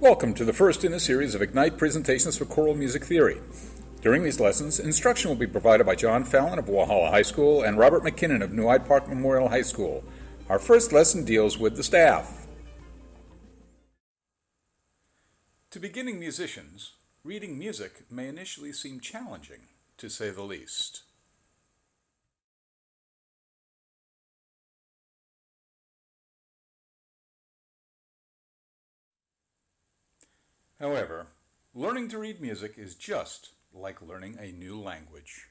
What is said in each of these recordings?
Welcome to the first in a series of Ignite presentations for choral music theory. During these lessons, instruction will be provided by John Fallon of Walhalla High School and Robert McKinnon of Hyde Park Memorial High School. Our first lesson deals with the staff. To beginning musicians, reading music may initially seem challenging, to say the least. However, learning to read music is just like learning a new language.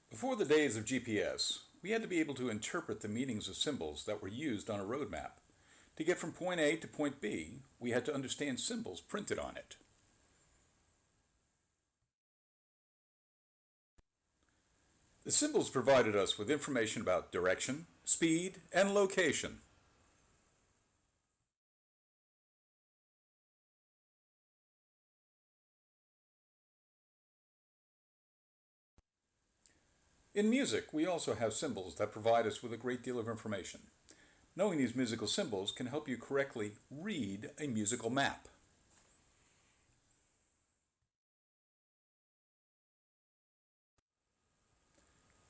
Before the days of GPS, we had to be able to interpret the meanings of symbols that were used on a road map. To get from point A to point B, we had to understand symbols printed on it. The symbols provided us with information about direction, speed, and location. In music, we also have symbols that provide us with a great deal of information. Knowing these musical symbols can help you correctly read a musical map.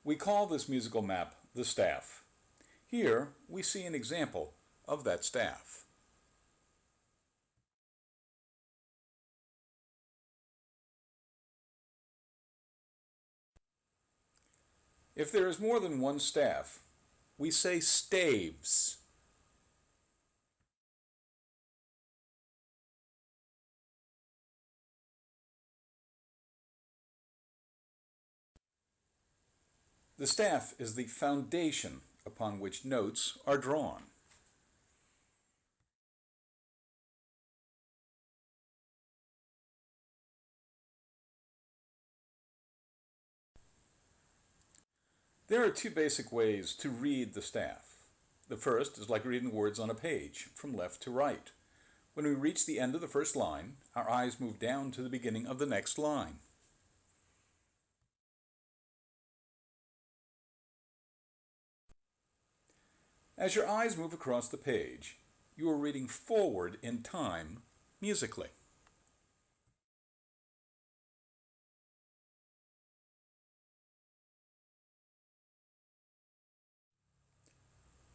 We call this musical map the staff. Here, we see an example of that staff. If there is more than one staff, we say staves. The staff is the foundation upon which notes are drawn. There are two basic ways to read the staff. The first is like reading words on a page, from left to right. When we reach the end of the first line, our eyes move down to the beginning of the next line. As your eyes move across the page, you are reading forward in time musically.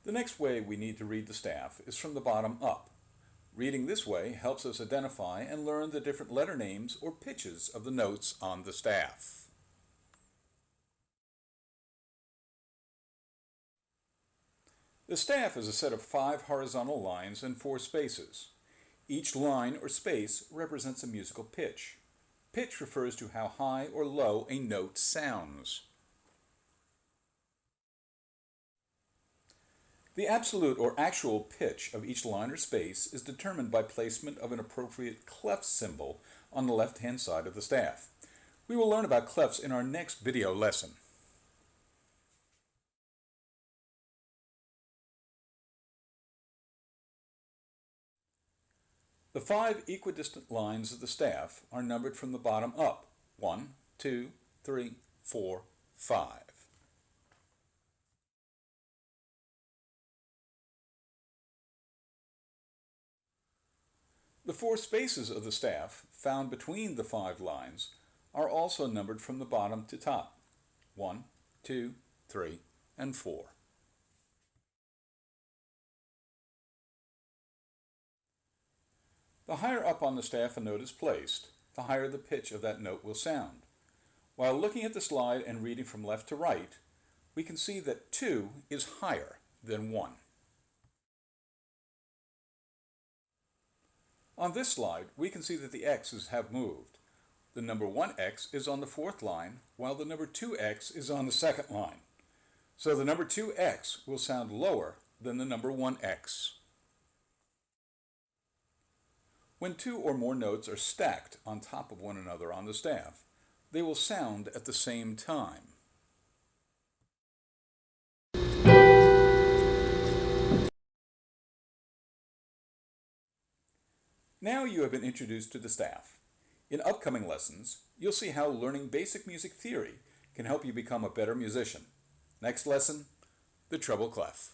The next way we need to read the staff is from the bottom up. Reading this way helps us identify and learn the different letter names or pitches of the notes on the staff. The staff is a set of 5 horizontal lines and 4 spaces. Each line or space represents a musical pitch. Pitch refers to how high or low a note sounds. The absolute or actual pitch of each line or space is determined by placement of an appropriate clef symbol on the left-hand side of the staff. We will learn about clefs in our next video lesson. The 5 equidistant lines of the staff are numbered from the bottom up. 1, 2, 3, 4, 5. The 4 spaces of the staff found between the 5 lines are also numbered from the bottom to top. 1, 2, 3, and 4. The higher up on the staff a note is placed, the higher the pitch of that note will sound. While looking at the slide and reading from left to right, we can see that 2 is higher than 1. On this slide, we can see that the X's have moved. The number 1X is on the 4th line, while the number 2X is on the 2nd line. So the number 2X will sound lower than the number 1X. When 2 or more notes are stacked on top of one another on the staff, they will sound at the same time. Now you have been introduced to the staff. In upcoming lessons, you'll see how learning basic music theory can help you become a better musician. Next lesson, the treble clef.